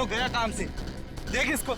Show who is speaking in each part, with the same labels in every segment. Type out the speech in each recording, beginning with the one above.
Speaker 1: तो गया काम से। देख इसको।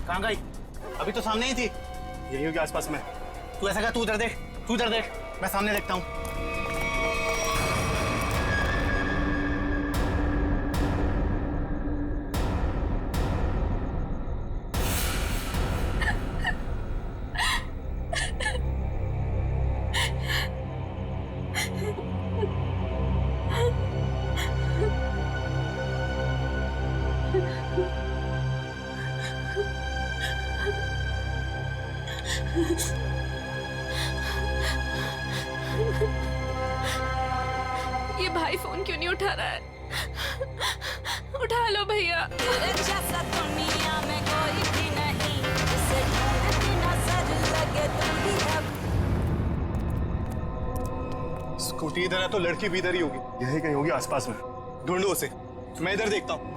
Speaker 2: कहाँ गई? अभी तो सामने ही थी। यही होगी आसपास में। तू ऐसा कर, तू उधर देख, तू इधर देख, मैं सामने देखता हूँ।
Speaker 3: ये भाई फोन क्यों नहीं उठा रहा है? उठा लो भैया।
Speaker 4: जैसा दुनिया में कोई भी नहीं, जिसे ढूंढती नजर लगे तुम भी अब।
Speaker 2: स्कूटी इधर है तो लड़की भी इधर ही होगी। यही कहीं होगी आसपास में। ढूंढो उसे, मैं इधर देखता हूँ।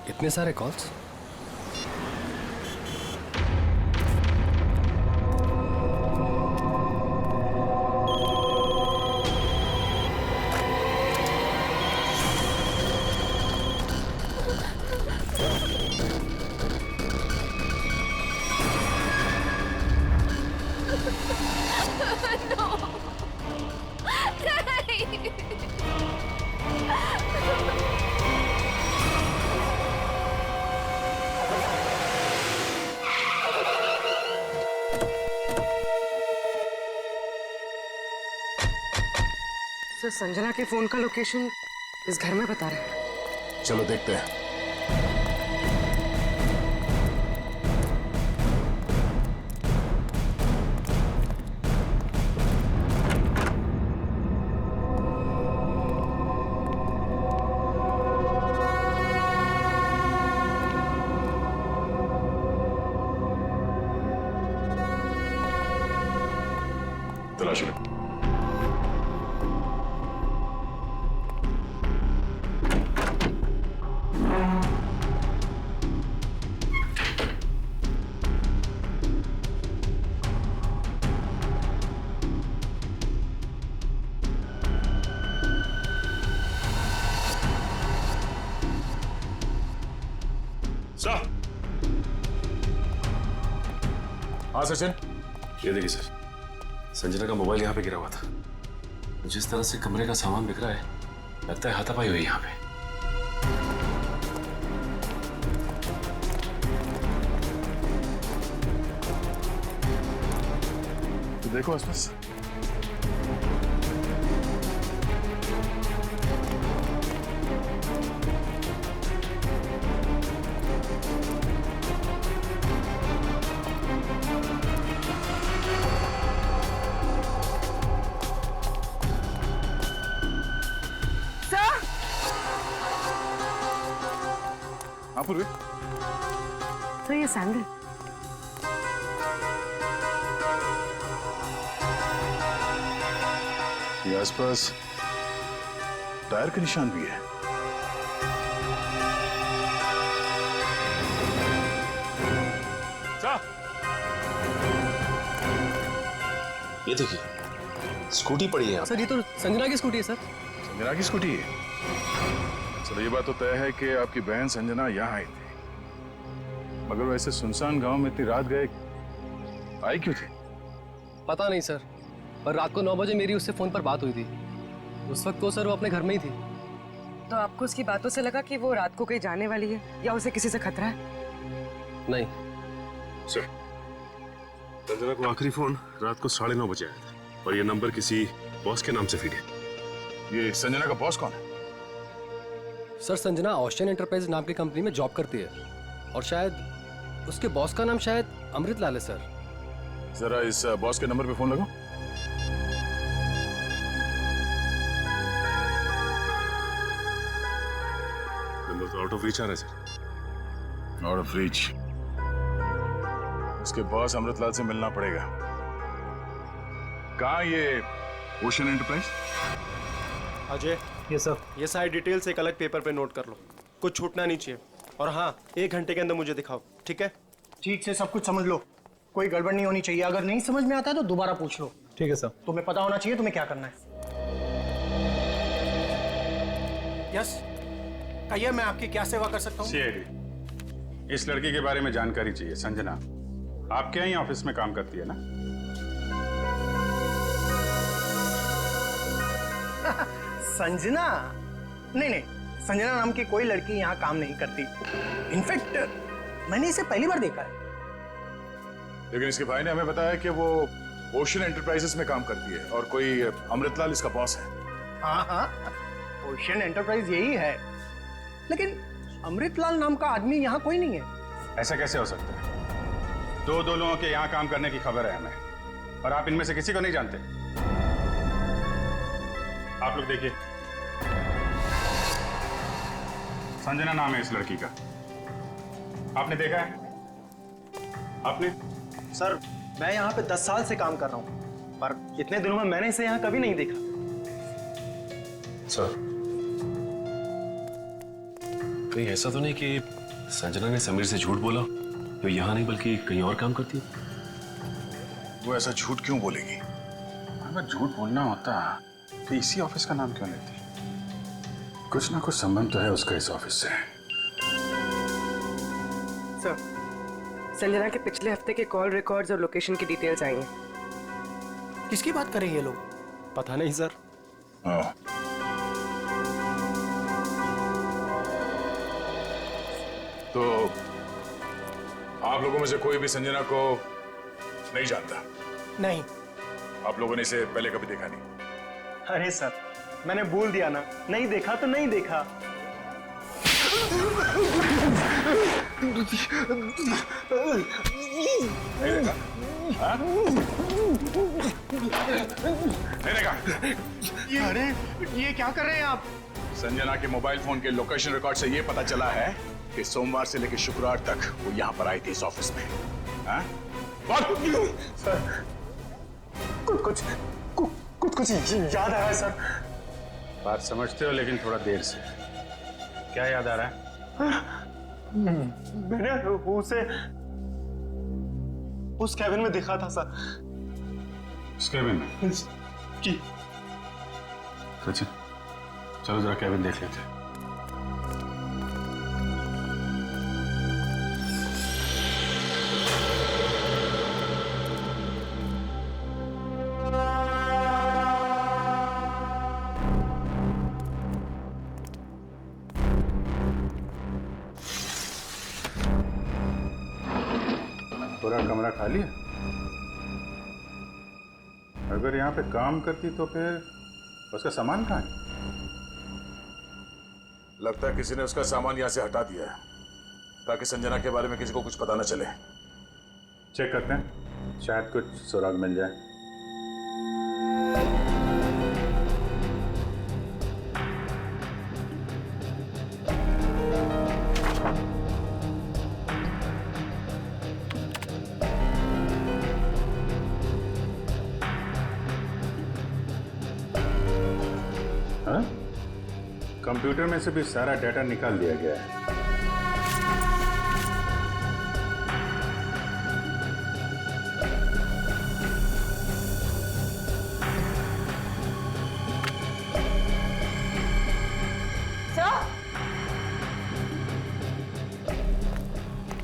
Speaker 5: इतने सारे कॉल्स?
Speaker 6: सर, संजना के फोन का लोकेशन इस घर में बता रहे हैं।
Speaker 5: चलो देखते हैं।
Speaker 7: शुरू। सर। हाँ सचिन।
Speaker 5: ये देखिए सर, संजना का मोबाइल यहाँ पे गिरा हुआ था। जिस तरह से कमरे का सामान बिखरा है, लगता है हाथापाई हुई यहाँ पे।
Speaker 7: तो देखो आसपास। हाँ पूर्वी।
Speaker 6: सर ये सैंडल।
Speaker 7: ये आसपास टायर के निशान भी है।
Speaker 5: ये देखिए, स्कूटी पड़ी है यहाँ।
Speaker 8: सर ये तो संजना की स्कूटी है सर।
Speaker 7: संजना की स्कूटी है। चलो ये बात तो तय है कि आपकी बहन संजना यहाँ आई थी, मगर वैसे सुनसान गांव में इतनी रात गए आई क्यों थी?
Speaker 8: पता नहीं सर, पर रात को 9 बजे मेरी उससे फोन पर बात हुई थी। उस वक्त तो सर वो अपने घर में ही थी।
Speaker 6: तो आपको उसकी बातों से लगा कि वो रात को कहीं जाने वाली है या उसे किसी से खतरा है?
Speaker 8: नहीं
Speaker 5: सर, संजना को आखिरी फोन रात को 9:30 बजे आया था और ये नंबर किसी बॉस के नाम से फीड है।
Speaker 7: ये संजना का बॉस कौन है?
Speaker 8: सर, संजना ऑस्टिन एंटरप्राइज नाम की कंपनी में जॉब करती है और शायद उसके बॉस का नाम शायद अमृत लाल है सर।
Speaker 7: जरा इस बॉस के नंबर पे फोन लगाओ।
Speaker 5: नंबर तो आउट ऑफ रीच आ रहा है सर।
Speaker 7: Out of reach. उसके बॉस अमृतलाल से मिलना पड़ेगा। कहाँ ये ओशन एंटरप्राइज?
Speaker 9: अजय, ये सर, ये सारी डिटेल्स एक अलग पेपर पे नोट कर लो, कुछ छूटना नहीं चाहिए। और हाँ, 1 घंटे के अंदर मुझे दिखाओ, ठीक है?
Speaker 2: ठीक से सब कुछ समझ लो, कोई गड़बड़ नहीं होनी चाहिए। अगर नहीं समझ में आता है तो दोबारा पूछ लो।
Speaker 9: ठीक है सर।
Speaker 2: तुम्हें पता होना चाहिए तुम्हें क्या करना है। यस, कहिए मैं आपकी क्या सेवा कर सकता हूँ?
Speaker 7: सीआईडी, इस लड़की के बारे में जानकारी चाहिए। संजना आपके यहाँ ऑफिस में काम करती है ना?
Speaker 2: संजना? नहीं, संजना नाम की कोई लड़की यहाँ काम नहीं करती। इनफैक्ट मैंने इसे पहली बार देखा है।
Speaker 7: लेकिन इसके भाई ने हमें बताया कि वो ओशन एंटरप्राइजेस में काम करती है और कोई अमृतलाल इसका बॉस है।
Speaker 2: हाँ, ओशन एंटरप्राइज यही है, लेकिन अमृतलाल नाम का आदमी यहाँ कोई नहीं है।
Speaker 7: ऐसा कैसे हो सकता है? दो लोगों के यहाँ काम करने की खबर है हमें, और आप इनमें से किसी को नहीं जानते। आप लोग देखिए, संजना नाम है इस लड़की का। आपने देखा है? आपने?
Speaker 9: सर, मैं यहाँ पे 10 साल से काम कर रहा हूँ, पर इतने दिनों में मैंने इसे यहाँ कभी नहीं देखा।
Speaker 5: सर, कहीं ऐसा तो नहीं कि संजना ने समीर से झूठ बोला, तो यहाँ नहीं बल्कि कहीं और काम करती है?
Speaker 7: वो ऐसा झूठ क्यों बोलेगी? अगर झूठ बोलना होता तो इसी ऑफिस का नाम क्यों लेती? कुछ ना कुछ संबंध तो है उसका इस ऑफिस से।
Speaker 6: सर, संजना के पिछले हफ्ते के कॉल रिकॉर्ड्स और लोकेशन की डिटेल्स आई हैं।
Speaker 2: किसकी बात कर रहे हैं ये लोग?
Speaker 9: पता नहीं सर।
Speaker 7: हाँ। तो आप लोगों में से कोई भी संजना को नहीं जानता?
Speaker 2: नहीं।
Speaker 7: आप लोगों ने इसे पहले कभी देखा नहीं?
Speaker 9: अरे सर, मैंने बोल दिया ना, नहीं देखा तो नहीं देखा।
Speaker 7: नहीं देखा? हाँ? नहीं देखा?
Speaker 2: अरे ये क्या कर रहे हैं आप?
Speaker 7: संजना के मोबाइल फोन के लोकेशन रिकॉर्ड से ये पता चला है कि सोमवार से लेकर शुक्रवार तक वो यहाँ पर आई थी इस ऑफिस में। हाँ?
Speaker 2: सर, कुछ कुछ याद आ रहा है सर।
Speaker 7: बात समझते हो लेकिन थोड़ा देर से। क्या याद आ रहा है?
Speaker 2: मैंने उसे उस कैबिन में देखा था सर।
Speaker 7: उस कैबिन में?
Speaker 2: जी।
Speaker 7: सचिन चलो जरा कैबिन देख लेते हैं। पूरा कमरा खाली है? अगर यहाँ पे काम करती तो फिर उसका सामान कहाँ है?
Speaker 5: लगता है किसी ने उसका सामान यहाँ से हटा दिया है ताकि संजना के बारे में किसी को कुछ पता न चले।
Speaker 7: चेक करते हैं, शायद कुछ सुराग मिल जाए। हाँ? कंप्यूटर में से भी सारा डाटा निकाल दिया गया है।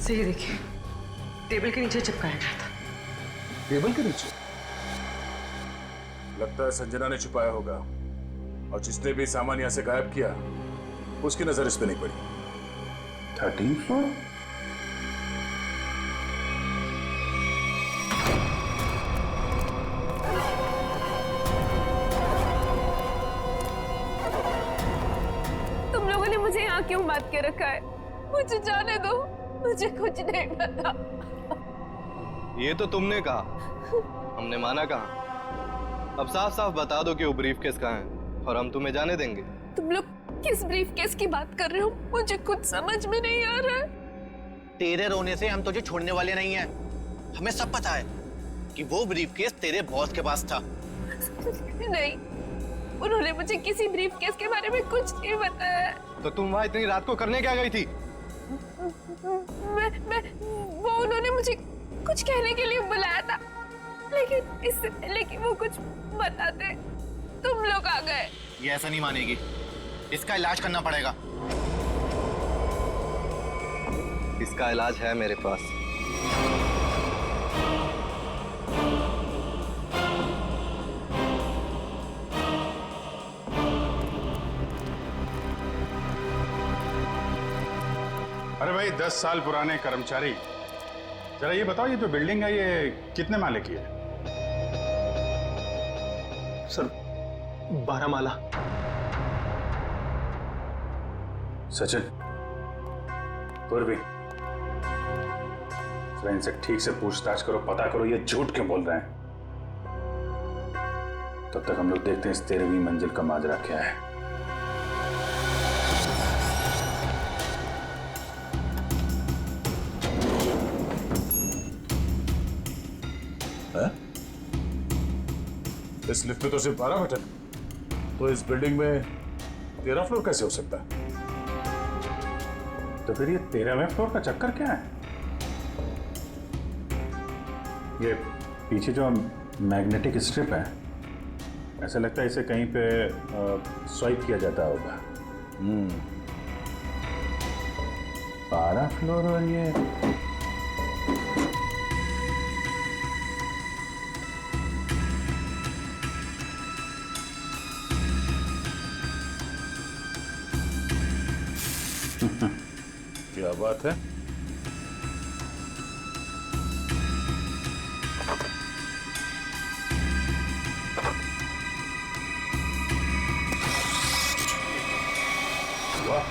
Speaker 6: सही देखिए, टेबल के नीचे चिपकाया गया था।
Speaker 5: टेबल के नीचे? लगता है संजना ने छुपाया होगा और जिसने भी सामान यहाँ से गायब किया उसकी नजर इस पे नहीं पड़ी।
Speaker 7: 13th floor?
Speaker 3: तुम लोगों ने मुझे यहाँ क्यों बात के रखा है? मुझे जाने दो, मुझे कुछ नहीं पता।
Speaker 1: ये तो तुमने कहा, हमने माना कहा। अब साफ साफ बता दो कि वो ब्रीफ केस कहाँ है और हम तुम्हें जाने देंगे।
Speaker 3: तुम लोग किस ब्रीफ केस की बात कर रहे हो? मुझे कुछ समझ में नहीं आ रहा है।
Speaker 10: तेरे रोने से हम तुझे छोड़ने वाले नहीं हैं। हमें सब पता है कि वो ब्रीफ केस तेरे बॉस के पास था।
Speaker 3: नहीं, उन्होंने मुझे किसी ब्रीफ केस के बारे में कुछ नहीं बताया।
Speaker 1: तो तुम वहां इतनी रात को करने क्या गई थी?
Speaker 3: वो उन्होंने मुझे कुछ कहने के लिए बुलाया था, लेकिन इससे पहले कि वो कुछ बताते तुम लोग आ गए।
Speaker 10: ये ऐसा नहीं मानेगी, इसका इलाज करना पड़ेगा।
Speaker 1: इसका इलाज है मेरे पास।
Speaker 7: अरे भाई 10 साल पुराने कर्मचारी, जरा ये बताओ, ये जो बिल्डिंग है ये कितने माले की है?
Speaker 2: सर 12 माला।
Speaker 7: सचिन, पूर्वी, जरा इनसे ठीक से पूछताछ करो, पता करो ये झूठ क्यों बोल रहे हैं। तब तक हम लोग देखते हैं इस 13वीं मंजिल का माजरा क्या है।
Speaker 5: इस लिफ्ट में तो सिर्फ 12 बटन, तो इस बिल्डिंग में 13 फ्लोर कैसे हो सकता है?
Speaker 7: तो फिर ये 13वें फ्लोर का चक्कर क्या है? ये पीछे जो मैग्नेटिक स्ट्रिप है, ऐसा लगता है इसे कहीं पे स्वाइप किया जाता होगा। 12 फ्लोर और ये
Speaker 5: क्या बात है? वाह,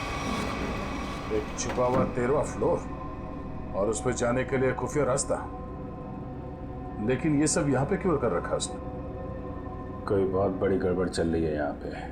Speaker 5: एक छुपा हुआ 13वां फ्लोर और उस पर जाने के लिए खुफिया रास्ता। लेकिन ये सब यहाँ पे क्यों कर रखा उसने?
Speaker 7: कोई बहुत बड़ी गड़बड़ चल रही है यहाँ पे।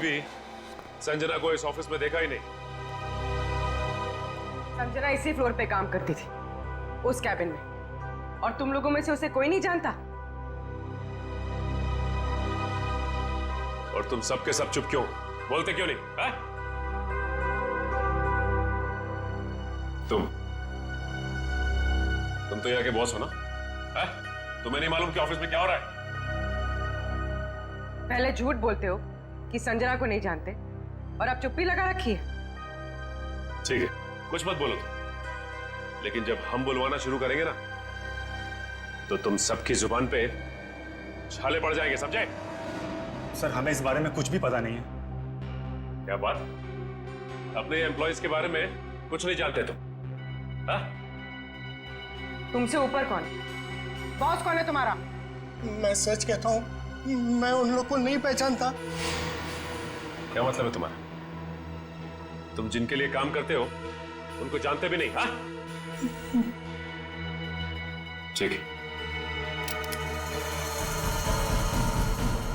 Speaker 11: भी संजना को इस ऑफिस में देखा ही नहीं।
Speaker 6: संजना इसी फ्लोर पे काम करती थी, उस कैबिन में, और तुम लोगों में से उसे कोई नहीं जानता।
Speaker 11: और तुम सब के सब चुप क्यों, बोलते क्यों नहीं? है? तुम तो यहाँ के बॉस हो ना? है? तुम्हें नहीं मालूम कि ऑफिस में क्या हो रहा है?
Speaker 6: पहले झूठ बोलते हो कि संजना को नहीं जानते, और अब चुप्पी लगा रखी है।
Speaker 11: ठीक है, कुछ मत बोलो तुम, लेकिन जब हम बुलवाना शुरू करेंगे ना, तो तुम सबकी जुबान पे छाले पड़ जाएंगे, समझे?
Speaker 12: सर, हमें इस बारे में कुछ भी पता नहीं है।
Speaker 11: क्या बात? अपने एम्प्लॉयज के बारे में कुछ नहीं जानते तुम? हाँ?
Speaker 6: तुमसे ऊपर कौन? बॉस कौन है तुम्हारा?
Speaker 2: मैं सच कहता हूँ, मैं उन लोग को नहीं पहचानता।
Speaker 11: क्या मतलब है तुम्हारा? तुम जिनके लिए काम करते हो उनको जानते भी नहीं? हाँ? ठीक है,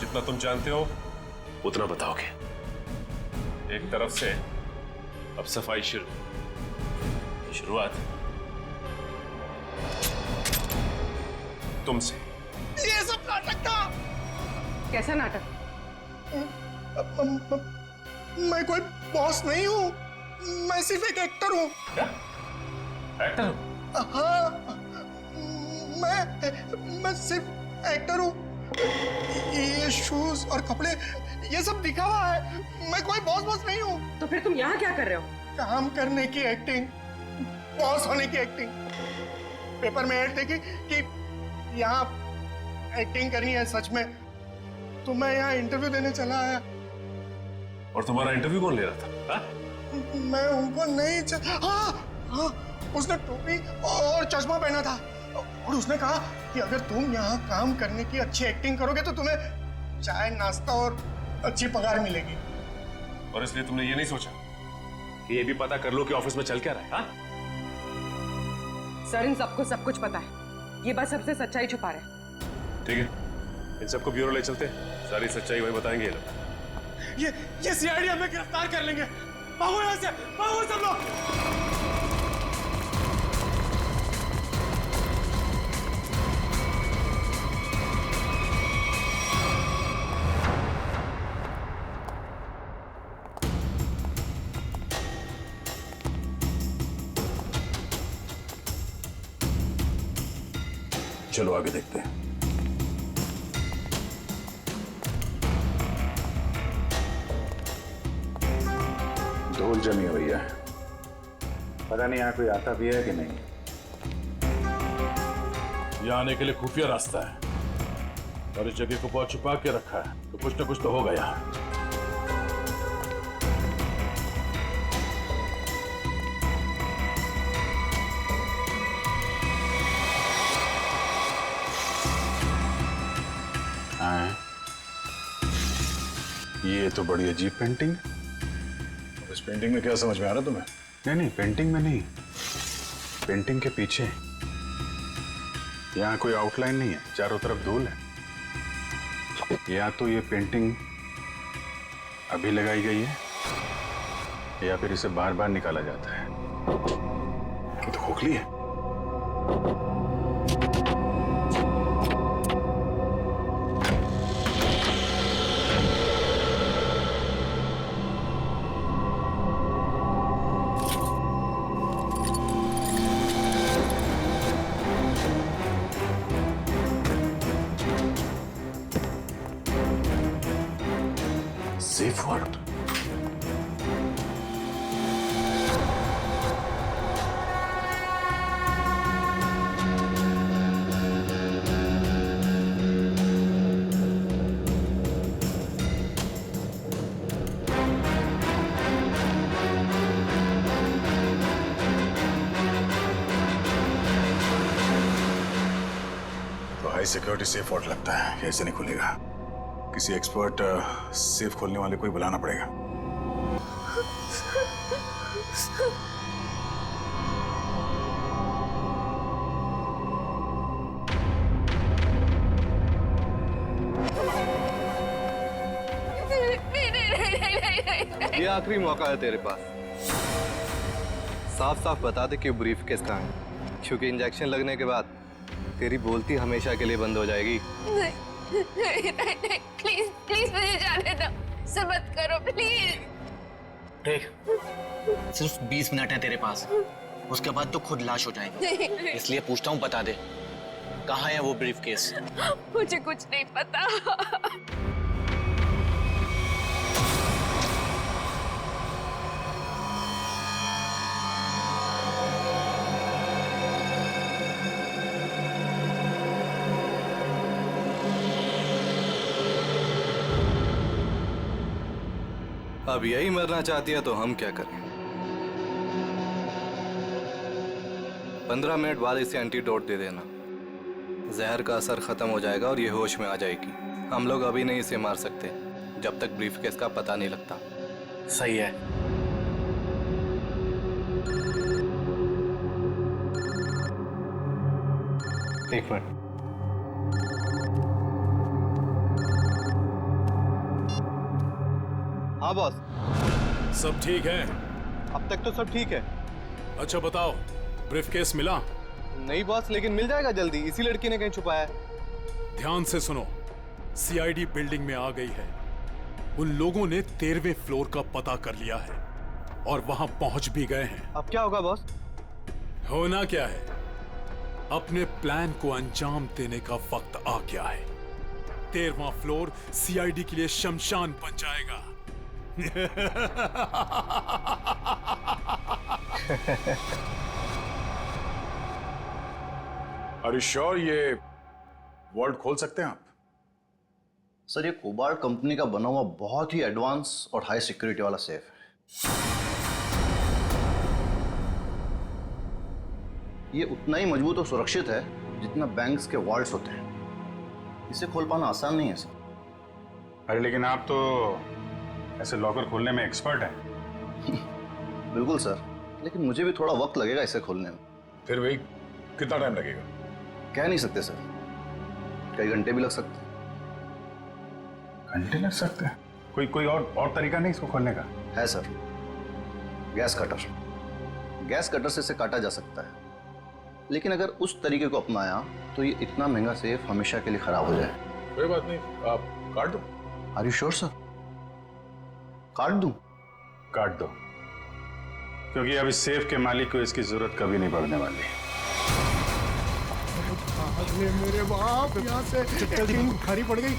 Speaker 11: जितना तुम जानते हो उतना बताओगे। एक तरफ से अब सफाई शुरुआत तुमसे।
Speaker 2: ये सब नाटक था।
Speaker 6: कैसा नाटक?
Speaker 2: मैं कोई बॉस नहीं हूँ, मैं सिर्फ एक एक्टर हूँ।
Speaker 11: क्या? एक्टर?
Speaker 2: हाँ, मैं सिर्फ एक्टर हूँ। ये शूज और कपड़े, ये सब दिखावा है। मैं कोई बॉस नहीं हूँ।
Speaker 6: तो फिर तुम यहाँ क्या कर रहे हो?
Speaker 2: काम करने की एक्टिंग, बॉस होने की एक्टिंग। पेपर में ऐड देखी कि यहाँ एक्टिंग करनी है सच में, तो मैं यहाँ इंटरव्यू देने चला आया।
Speaker 11: और तुम्हारा इंटरव्यू कौन ले रहा था? हा?
Speaker 2: मैं उनको नहीं हाँ, उसने टोपी और चश्मा पहना था, और उसने कहा कि अगर तुम यहाँ काम करने की अच्छी एक्टिंग करोगे तो तुम्हें चाय, नाश्ता और अच्छी पगार मिलेगी।
Speaker 11: और इसलिए तुमने ये नहीं सोचा कि ये भी पता कर लो कि ऑफिस में चल क्या रहा है? हा?
Speaker 6: सर, इन सबको सब कुछ पता है, ये बस सबसे सच्चाई छुपा रहे हैं।
Speaker 11: ठीक है, इन सबको ब्यूरो ले चलते, सारी सच्चाई वही बताएंगे ये लोग।
Speaker 2: ये सीआईडी हमें गिरफ्तार कर लेंगे। भागो यहाँ से, भागो सब लोग।
Speaker 5: चलो आगे देखते हैं। धूल जमी हुई है, पता नहीं यहाँ कोई आता भी है कि नहीं। यहाँ आने के लिए खुफिया रास्ता है, और इस जगह को बहुत छुपा के रखा है, तो कुछ ना कुछ तो होगा यहाँ। ये तो बड़ी अजीब पेंटिंग। इस पेंटिंग में क्या समझ में आ रहा तुम्हें? नहीं, पेंटिंग में नहीं, पेंटिंग के पीछे। यहाँ कोई आउटलाइन नहीं है, चारों तरफ धूल है। या तो ये पेंटिंग अभी लगाई गई है, या फिर इसे बार बार निकाला जाता है। ये तो खोखली है। Safe word. तो हाई सिक्योरिटी सेफ वर्ड लगता है, ऐसे नहीं खुलेगा। किसी एक्सपर्ट सेफ खोलने वाले को ही बुलाना पड़ेगा।
Speaker 3: नहीं,
Speaker 1: ये आखिरी मौका है तेरे पास। साफ साफ बता दे कि ब्रीफ केस कहाँ है, क्योंकि इंजेक्शन लगने के बाद तेरी बोलती हमेशा के लिए बंद हो जाएगी।
Speaker 3: नहीं, प्लीज प्लीज मुझे जाने दो, ऐसा मत करो प्लीज।
Speaker 10: देख, सिर्फ 20 मिनट है तेरे पास, उसके बाद तो खुद लाश हो जाएगी। इसलिए पूछता हूँ, बता दे कहाँ है वो ब्रीफ केस?
Speaker 3: मुझे कुछ नहीं पता।
Speaker 1: अब यही मरना चाहती है तो हम क्या करें? 15 मिनट बाद इसे एंटीडोट दे देना, जहर का असर खत्म हो जाएगा और ये होश में आ जाएगी। हम लोग अभी नहीं इसे मार सकते जब तक ब्रीफकेस का पता नहीं लगता।
Speaker 10: सही है।
Speaker 1: एक मिनट। हाँ बॉस।
Speaker 7: सब ठीक है?
Speaker 1: अब तक तो सब ठीक है।
Speaker 7: अच्छा बताओ, ब्रीफकेस मिला?
Speaker 1: नहीं बॉस, लेकिन मिल जाएगा जल्दी। इसी लड़की ने कहीं छुपाया है।
Speaker 7: ध्यान से सुनो, सीआईडी बिल्डिंग में आ गई है। उन लोगों ने 13वें फ्लोर का पता कर लिया है और वहां पहुंच भी गए हैं।
Speaker 1: अब क्या होगा बॉस?
Speaker 7: होना क्या है, अपने प्लान को अंजाम देने का वक्त आ गया है। 13वां फ्लोर सीआईडी के लिए शमशान बन जाएगा।
Speaker 5: अरे श्योर ये वॉल्ट खोल सकते हैं आप?
Speaker 10: सर, ये कोबाल्ट कंपनी का बना हुआ बहुत ही एडवांस और हाई सिक्योरिटी वाला सेफ है। ये उतना ही मजबूत और सुरक्षित है जितना बैंक्स के वॉल्ट्स होते हैं। इसे खोल पाना आसान नहीं है सर।
Speaker 5: अरे लेकिन आप तो ऐसे लॉकर खोलने में एक्सपर्ट हैं।
Speaker 10: बिल्कुल सर, लेकिन मुझे भी थोड़ा वक्त लगेगा इसे खोलने में।
Speaker 5: फिर भाई कितना टाइम लगेगा?
Speaker 10: कह नहीं सकते सर, कई घंटे भी लग सकते हैं।
Speaker 5: घंटे लग सकते हैं? कोई और तरीका नहीं इसको खोलने का?
Speaker 10: है sir, gas cutter. Gas cutter से इसे काटा जा सकता है, लेकिन अगर उस तरीके को अपनाया तो ये इतना महंगा सेफ हमेशा के लिए खराब हो जाए।
Speaker 5: कोई बात नहीं, आप काट दो।
Speaker 10: Are you sure sir? काट दूं?
Speaker 5: काट दो, क्योंकि अब इस सेफ के मालिक को इसकी जरूरत कभी नहीं पड़ने वाली।
Speaker 2: मेरे बाप, यहाँ से खड़ी पड़ गई।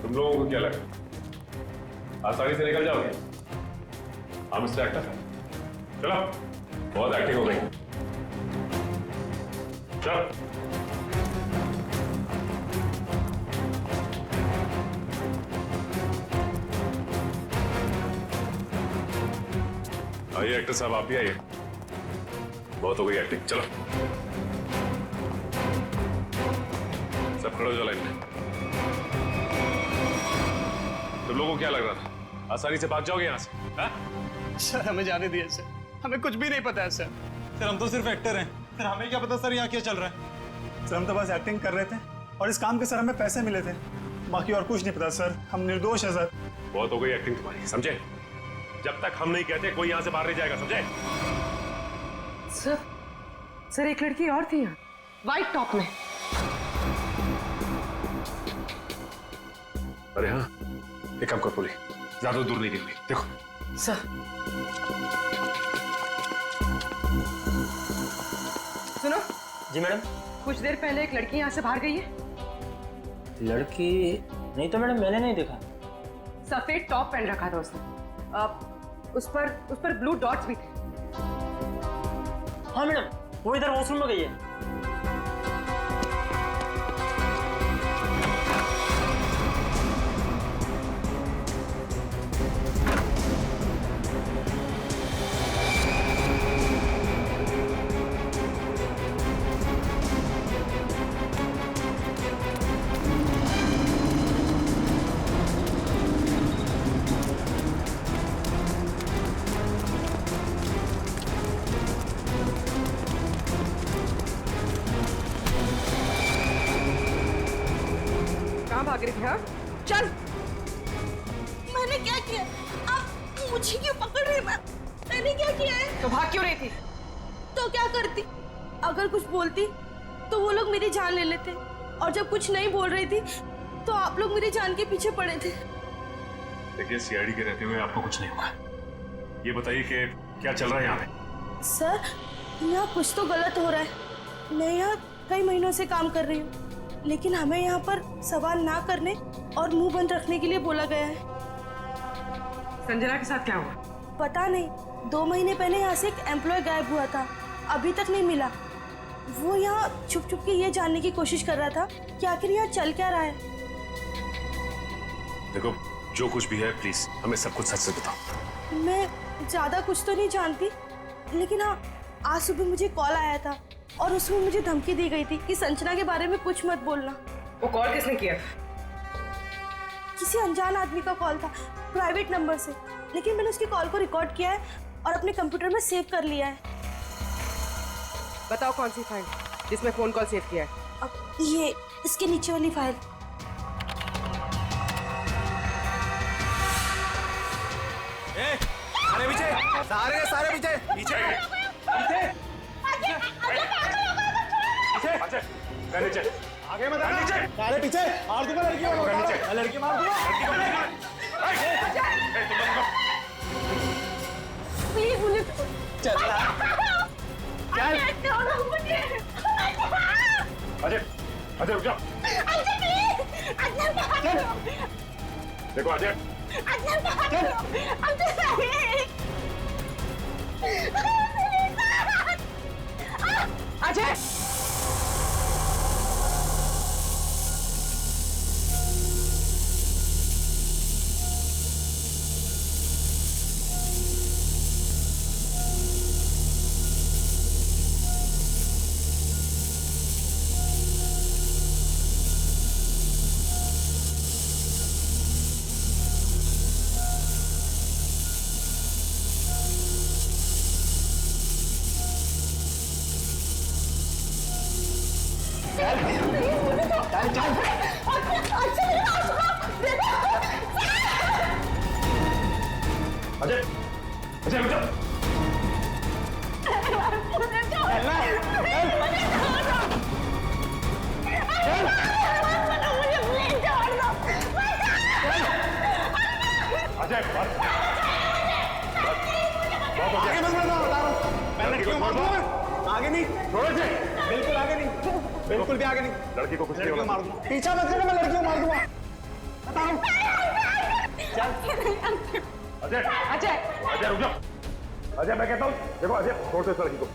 Speaker 11: तुम लोगों को क्या लगा आसानी से निकल जाओगे? हम इससे एक्टर हैं। चलो, बहुत एक्टिंग हो गई। चलो। आइए एक्टर साहब, आप भी आइए। बहुत हो गई एक्टिंग, चलो सब खड़े हो जाओ लाइन में। तुम लोगों को क्या लग रहा था आसानी से भाग जाओगे यहाँ से? हा?
Speaker 2: सर हमें जाने दिए सर, हमें कुछ भी नहीं पता है सर।
Speaker 12: सर हम तो सिर्फ एक्टर हैं, सर हमें क्या पता सर यहाँ क्या चल रहा है। सर हम तो बस एक्टिंग कर रहे थे और इस काम के सर हमें पैसे मिले थे, बाकी और कुछ नहीं पता सर। हम निर्दोष है सर।
Speaker 11: बहुत हो गई एक्टिंग तुम्हारी, समझे? जब तक हम नहीं कहते कोई यहाँ से बाहर नहीं जाएगा, समझे?
Speaker 6: सर एक लड़की और थी यहाँ, व्हाइट टॉप में।
Speaker 11: अरे हाँ, एक काम कर पूरी, ज्यादा दूर नहीं गिरनी। देखो
Speaker 6: सर, सुनो
Speaker 13: जी मैडम।
Speaker 6: कुछ देर पहले एक लड़की यहाँ से बाहर गई है।
Speaker 13: लड़की नहीं तो मैडम, मैंने नहीं देखा।
Speaker 6: सफेद टॉप पहन रखा था उसने, उस पर ब्लू डॉट्स भी थे।
Speaker 13: हाँ मैडम, वो इधर वॉशरूम में गई है।
Speaker 6: भाग रही थी? हाँ चल।
Speaker 14: मैंने क्या किया? आप मुझे क्यों पकड़ रहे हैं? मैंने क्या किया है?
Speaker 6: तो भाग क्यों रही थी?
Speaker 14: तो क्या करती? अगर कुछ बोलती तो वो लोग मेरी जान ले लेते, और जब कुछ नहीं बोल रही थी तो आप लोग मेरी जान के पीछे पड़े थे।
Speaker 11: देखिए, सीआईडी के रहते हुए आपको कुछ नहीं होगा। ये बताइए कि क्या चल रहा है यहाँ पे?
Speaker 14: सर, यहाँ कुछ तो गलत हो रहा है। मैं यहाँ कई महीनों से काम कर रही हूँ, लेकिन हमें यहाँ पर सवाल ना करने और मुंह बंद रखने के लिए बोला गया है।
Speaker 6: संजना के साथ क्या हुआ?
Speaker 14: पता नहीं, 2 महीने पहले यहाँ से एक एम्प्लॉय गायब हुआ था, अभी तक नहीं मिला। वो यहाँ छुप छुप के ये जानने की कोशिश कर रहा था कि आखिर यहाँ चल क्या रहा है।
Speaker 11: देखो, जो कुछ भी है प्लीज हमें सब कुछ सच से बताओ।
Speaker 14: मैं ज्यादा कुछ तो नहीं जानती, लेकिन हाँ, आज सुबह मुझे कॉल आया था और उसमें मुझे धमकी दी गई थी कि संजना के बारे में कुछ मत बोलना।
Speaker 6: वो कॉल किसने किया?
Speaker 14: किसी अनजान आदमी का कॉल था, प्राइवेट नंबर से, लेकिन मैंने उसकी कॉल को रिकॉर्ड किया है और अपने कंप्यूटर में सेव कर लिया है।
Speaker 6: बताओ कौन सी फाइल जिसमें फोन कॉल सेव किया है?
Speaker 14: अब ये इसके नीचे वाली फाइल।
Speaker 1: अरे पीछे, सारे पीछे
Speaker 11: नीचे नीचे
Speaker 12: आगे मत आना। नीचे सारे पीछे मार दूंगा लड़की को।
Speaker 11: नीचे
Speaker 12: लड़की मार दूंगा।
Speaker 14: प्लीज मुझे
Speaker 12: चल
Speaker 11: अजय अजय रुक जाओ। देखो अजय,
Speaker 6: अजय
Speaker 11: अजय अजय रुक जाओ। अजय
Speaker 12: आगे मत बढ़ो, बता रहा हूँ। मैं लड़की को मार दूंगा। आगे नहीं, बिल्कुल आगे नहीं, बिल्कुल भी आगे नहीं।
Speaker 11: लड़की को कुछ नहीं होगा।
Speaker 12: मार दूंगा। पीछा मत करना, मैं लड़की को मार दूंगा। बताओ।
Speaker 11: अजय
Speaker 6: अजय
Speaker 11: अजय रुक जाओ। अजय मैं कहता हूँ, देखो अजय छोड़ दो इस लड़की को।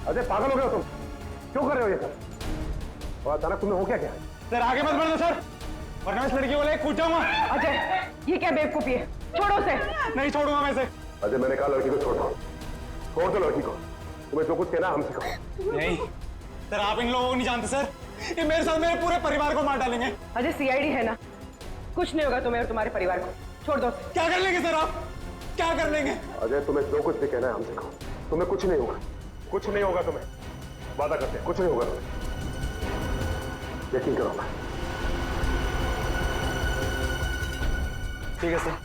Speaker 11: अजय पागल हो गए हो तुम? क्यों कर रहे हो ये सब? और अचानक तुम्हें हो क्या क्या?
Speaker 12: सर आगे मत बढ़ो सर, वरना इस लड़की को लेकर कूद जाऊंगा।
Speaker 6: अजय, ये क्या बेवकूफी है? छोड़ो उसे।
Speaker 12: नहीं छोड़ूंगा मैं इसे।
Speaker 11: अजय मैंने कहा लड़की को छोड़ दो, छोड़ दो लड़की को। तुम्हें जो कुछ कहना हम सिखाओ।
Speaker 12: नहीं सर, आप इन लोगों को नहीं जानते सर, ये मेरे साथ मेरे पूरे परिवार को मार डालेंगे।
Speaker 6: अजय सीआईडी है ना, कुछ नहीं होगा तुम्हें और तुम्हारे परिवार को। छोड़ दो।
Speaker 12: क्या कर लेंगे सर आप? क्या कर लेंगे?
Speaker 11: अजय तुम्हें जो कुछ भी कहना है हम सिखाओ। तुम्हें कुछ नहीं होगा, कुछ नहीं होगा तुम्हें, वादा करते हैं कुछ नहीं होगा तुम्हें, यकीन करो। मैं
Speaker 12: ठीक है सर,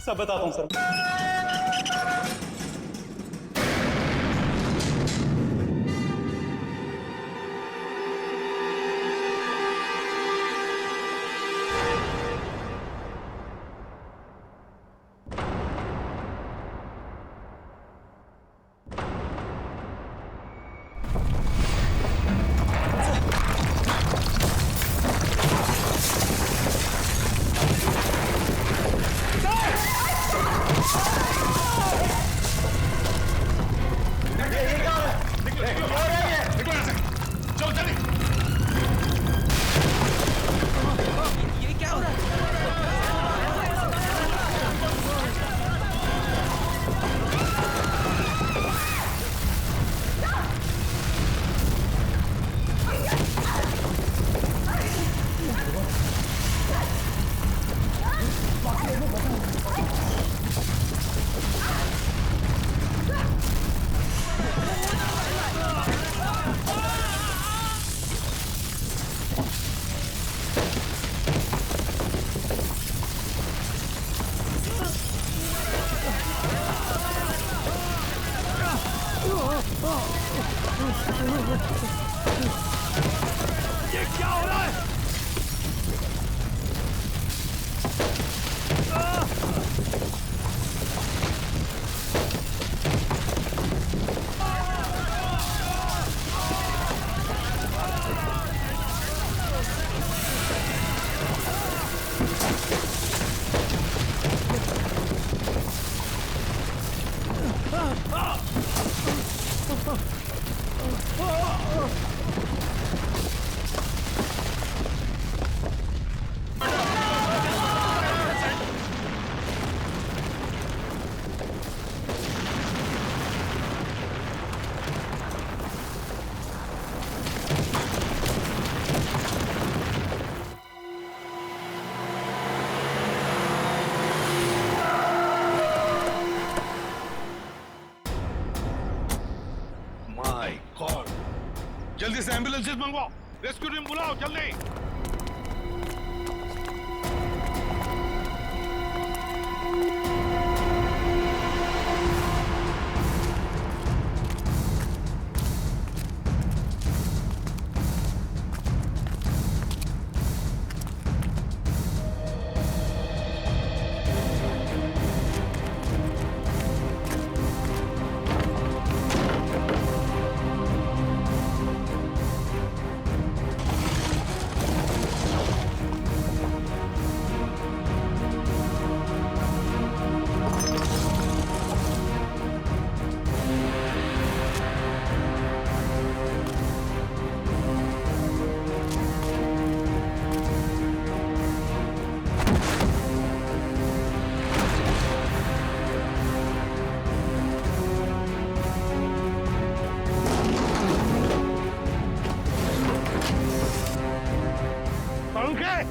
Speaker 12: सब बताता हूँ सर।
Speaker 11: ये क्या हो रहा है?
Speaker 7: जल्दी से एम्बुलेंसेस मंगवाओ, रेस्क्यू टीम बुलाओ जल्दी।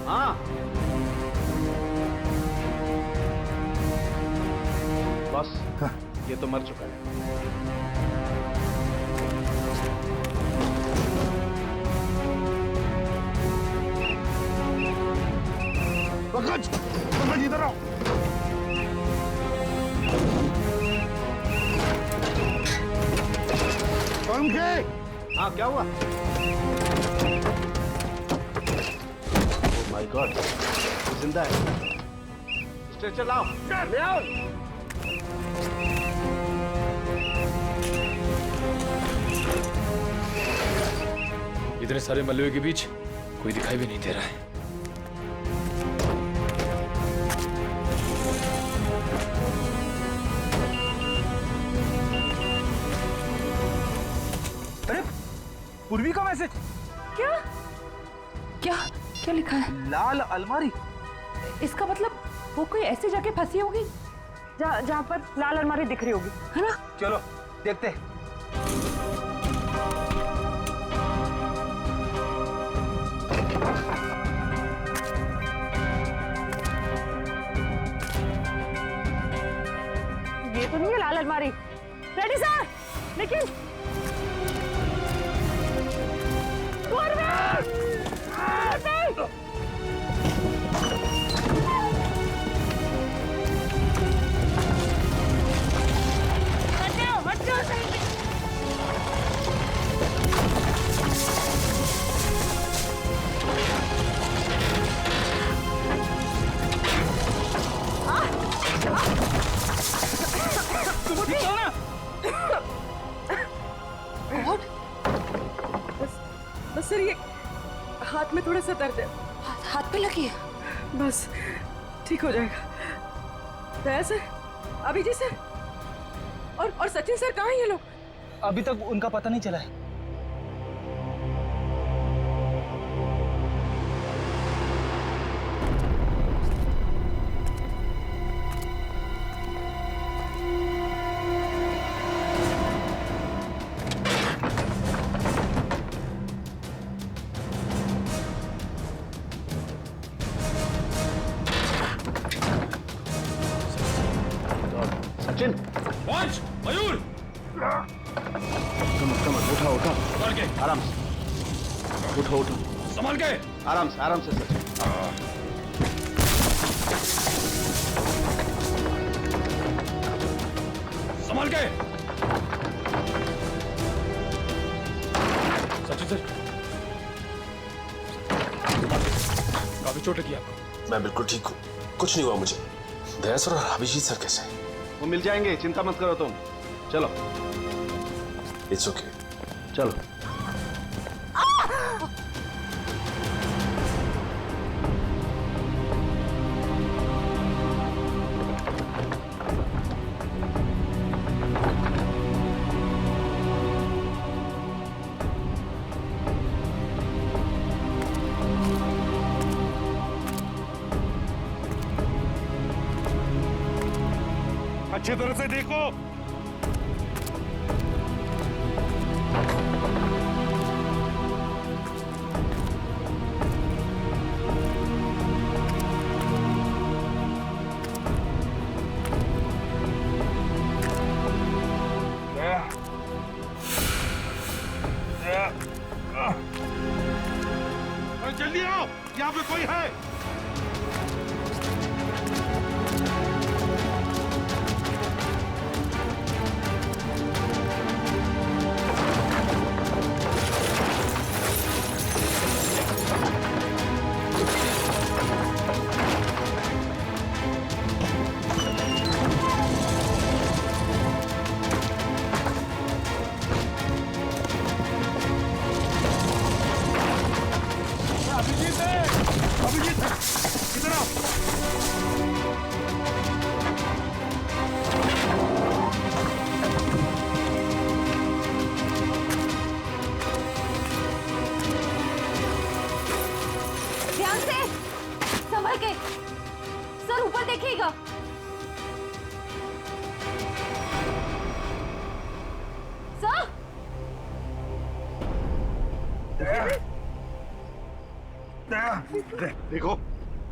Speaker 11: हाँ बस ये तो मर चुका है।
Speaker 7: पंकज, पंकज इधर आओ। पंकज,
Speaker 11: हाँ क्या हुआ? माय गॉड, जिंदा है। स्ट्रेचर लाओ, ले आओ।
Speaker 8: इतने सारे मलबे के बीच कोई दिखाई भी नहीं दे रहा है।
Speaker 12: अरे पूर्वी का मैसेज।
Speaker 3: क्या क्या क्या लिखा है?
Speaker 12: लाल अलमारी।
Speaker 3: इसका मतलब वो कोई ऐसी जगह फंसी होगी जहाँ पर लाल अलमारी दिख रही होगी, है ना?
Speaker 12: चलो देखते हैं।
Speaker 3: ये तो नहीं है लाल अलमारी। रेडी सर, लेकिन
Speaker 6: बस सर, ये हाथ में थोड़ा सा दर्द है।
Speaker 3: हाथ पे लगी है?
Speaker 6: बस ठीक हो जाएगा। दया सर, अभिजीत सर और सचिन सर कहाँ हैं ये लोग?
Speaker 12: अभी तक उनका पता नहीं चला है।
Speaker 11: सचिन,
Speaker 8: पहुंच, मयूर।
Speaker 11: कम उठा उठा,
Speaker 8: संभाल के,
Speaker 11: आराम से उठो उठो,
Speaker 8: संभाल के,
Speaker 11: आराम से सचिन।
Speaker 8: संभाल के।
Speaker 11: मैं बिल्कुल ठीक हूँ, कुछ नहीं हुआ मुझे। दया सर और अभिजीत सर कैसे हैं?
Speaker 9: वो मिल जाएंगे, चिंता मत करो तुम। चलो।
Speaker 11: It's okay.
Speaker 9: चलो।
Speaker 7: अच्छी तरह से देखो। जल्दी आओ, यहाँ पे कोई है।
Speaker 3: ध्यान से, संभल के। सर ऊपर देखिएगा। सर।
Speaker 7: देखो,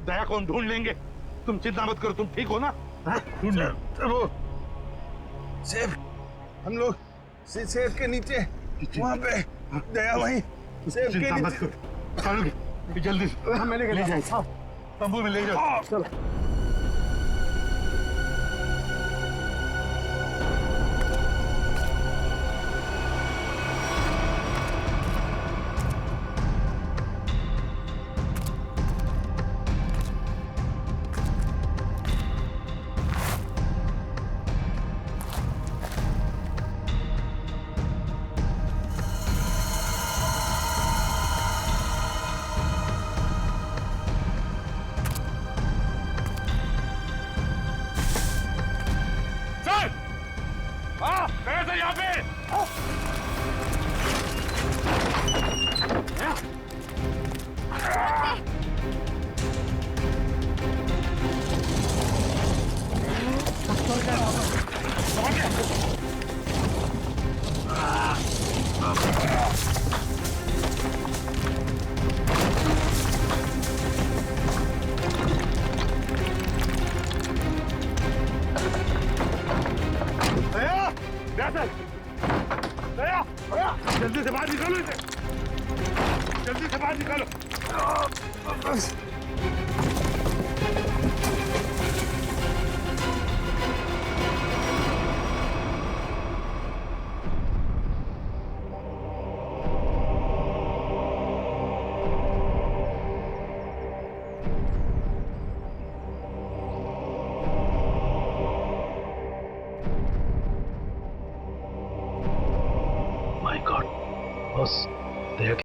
Speaker 7: दया को हम ढूंढ लेंगे, तुम चिंता मत करो। तुम ठीक हो ना? ढूंढ वो सेफ, हम लोग सेफ के नीचे वहाँ पे, दया वहीं सेफ के नीचे। जल्दी मैंने ले जाए, तंबू में ले जाओ। चलो। यहाँ पे जल्दी से बाहर निकालो इसे, जल्दी से बाहर निकालो।
Speaker 15: My God, boss, Daya